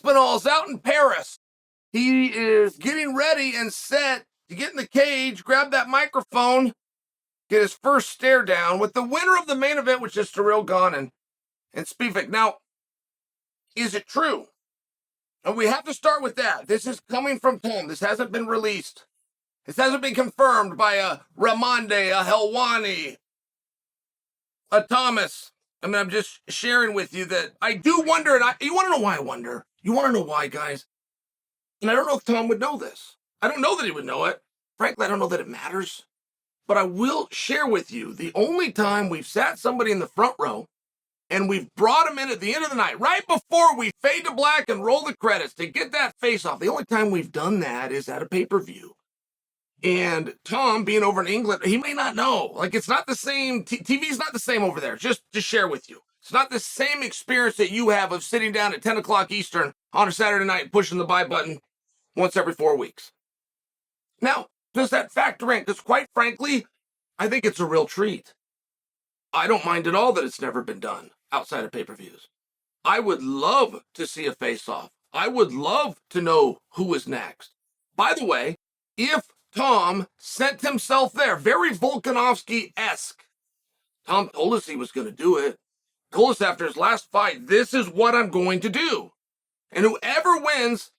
Aspinall is out in Paris. He is getting ready and set to get in the cage, grab that microphone, get his first stare down with the winner of the main event, which is Gane and Spivac. Now, is it true? And we have to start with that. This is coming from Tom. This hasn't been released. This hasn't been confirmed by a Ramonde, a Helwani, a Thomas. I mean, I'm just sharing with you that I do wonder, and you want to know why I wonder? You want to know why, guys? And I don't know if Tom would know this. I don't know that he would know it. Frankly, I don't know that it matters. But I will share with you the only time we've sat somebody in the front row and we've brought him in at the end of the night, right before we fade to black and roll the credits to get that face off. The only time we've done that is at a pay-per-view. And Tom, being over in England, he may not know. Like, it's not the same. TV's not the same over there. Just to share with you. It's not the same experience that you have of sitting down at 10 o'clock Eastern on a Saturday night and pushing the buy button once every 4 weeks. Now, does that factor in? Because quite frankly, I think it's a real treat. I don't mind at all that it's never been done outside of pay-per-views. I would love to see a face-off. I would love to know who is next. By the way, if Tom sent himself there, very Volkanovski-esque. Tom told us he was going to do it. Told us after his last fight, this is what I'm going to do. And whoever wins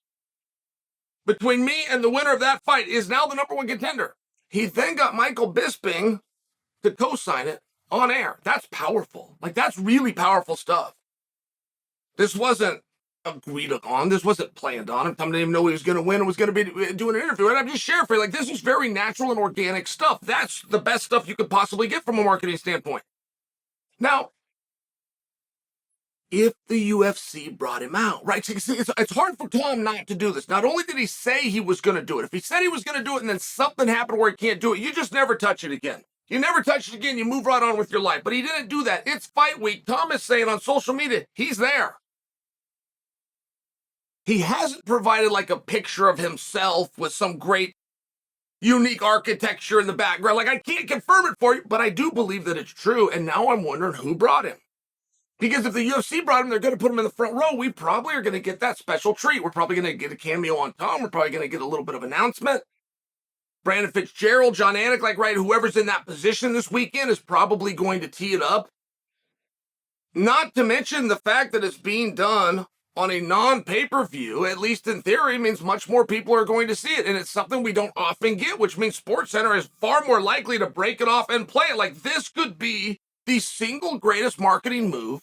between me and the winner of that fight is now the number one contender. He then got Michael Bisping to co-sign it on air. That's powerful. Like, that's really powerful stuff. This wasn't agreed on. This wasn't planned on. Tom didn't even know he was going to win and was going to be doing an interview. And I'm just sharing for you, like, this is very natural and organic stuff. That's the best stuff you could possibly get from a marketing standpoint. Now, if the UFC brought him out, right? It's hard for Tom not to do this. Not only did he say he was going to do it, if he said he was going to do it and then something happened where he can't do it, you just never touch it again. You never touch it again. You move right on with your life. But he didn't do that. It's fight week. Tom is saying on social media, he's there. He hasn't provided like a picture of himself with some great, unique architecture in the background. Like, I can't confirm it for you, but I do believe that it's true. And now I'm wondering who brought him. Because if the UFC brought him, they're going to put him in the front row. We probably are going to get that special treat. We're probably going to get a cameo on Tom. We're probably going to get a little bit of announcement. Brandon Fitzgerald, John Anik, like, right, whoever's in that position this weekend is probably going to tee it up. Not to mention the fact that it's being done on a non-pay-per-view, at least in theory, means much more people are going to see it. And it's something we don't often get, which means SportsCenter is far more likely to break it off and play it. Like, this could be the single greatest marketing move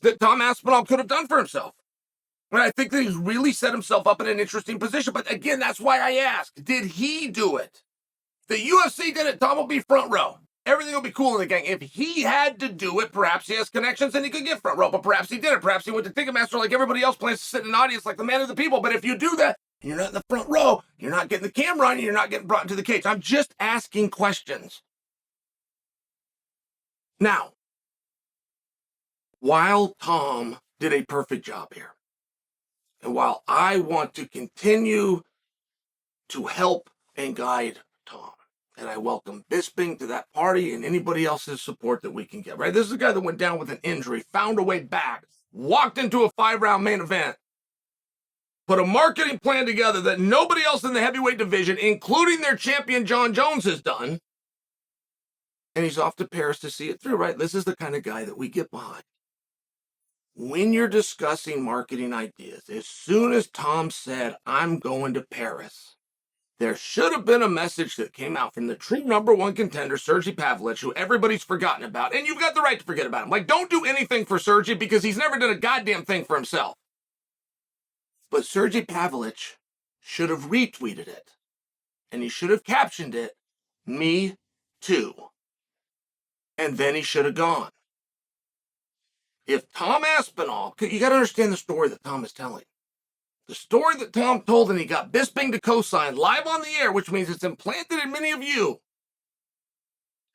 that Tom Aspinall could have done for himself. And I think that he's really set himself up in an interesting position. But again, that's why I asked, did he do it? The UFC did it, Tom will be front row. Everything will be cool in the gang. If he had to do it, perhaps he has connections and he could get front row. But perhaps he did it. Perhaps he went to Ticketmaster like everybody else plans to sit in an audience like the man of the people. But if you do that, you're not in the front row. You're not getting the camera on you. You're not getting brought into the cage. I'm just asking questions. Now, while Tom did a perfect job here, and while I want to continue to help and guide Tom, and I welcome Bisping to that party and anybody else's support that we can get, right? This is a guy that went down with an injury, found a way back, walked into a 5-round main event, put a marketing plan together that nobody else in the heavyweight division, including their champion Jon Jones, has done. And he's off to Paris to see it through, right? This is the kind of guy that we get behind. When you're discussing marketing ideas, as soon as Tom said, I'm going to Paris, there should have been a message that came out from the true number one contender, Sergey Pavlovich, who everybody's forgotten about. And you've got the right to forget about him. Like, don't do anything for Sergey because he's never done a goddamn thing for himself. But Sergey Pavlovich should have retweeted it. And he should have captioned it, me too. And then he should have gone. If Tom Aspinall, you got to understand the story that Tom is telling. The story that Tom told, and he got Bisping to co-sign live on the air, which means it's implanted in many of you,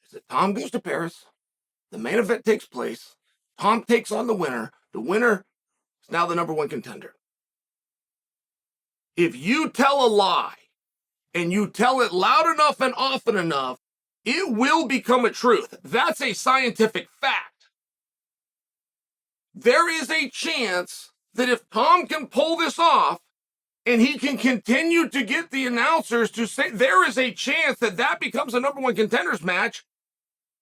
is that Tom goes to Paris, the main event takes place, Tom takes on the winner is now the number one contender. If you tell a lie, and you tell it loud enough and often enough, it will become a truth. That's a scientific fact. There is a chance that if Tom can pull this off and he can continue to get the announcers to say there is a chance that that becomes a number one contenders match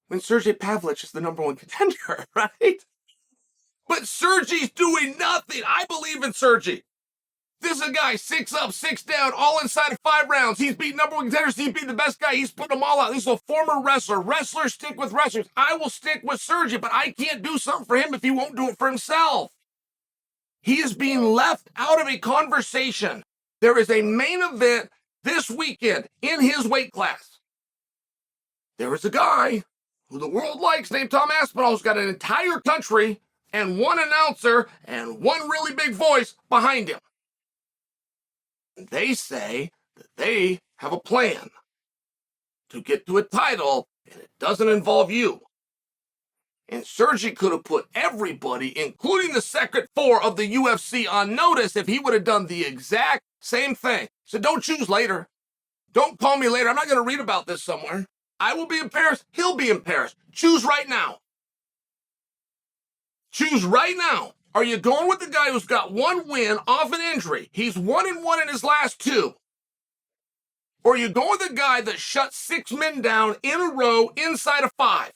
when Sergey Pavlich is the number one contender, right? But Sergey's doing nothing. I believe in Sergey. This is a guy 6 up, 6 down, all inside of 5 rounds. He's beat number one contenders. He's beat the best guy. He's put them all out. This is a former wrestler. Wrestlers stick with wrestlers. I will stick with Sergey, but I can't do something for him if he won't do it for himself. He is being left out of a conversation. There is a main event this weekend in his weight class. There is a guy who the world likes named Tom Aspinall who's got an entire country and one announcer and one really big voice behind him. They say that they have a plan to get to a title and it doesn't involve you. And Sergey could have put everybody, including the second 4 of the UFC, on notice if he would have done the exact same thing. So don't choose later. Don't call me later. I'm not going to read about this somewhere. I will be in Paris. He'll be in Paris. Choose right now. Choose right now. Are you going with the guy who's got 1 win off an injury? He's 1-1 in his last 2. Or are you going with the guy that shut 6 men down in a row inside of 5?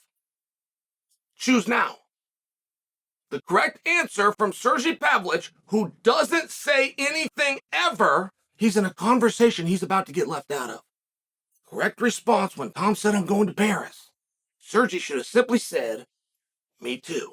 Choose now. The correct answer from Sergey Pavlich, who doesn't say anything ever, he's in a conversation he's about to get left out of. Correct response when Tom said, I'm going to Paris. Sergey should have simply said, me too.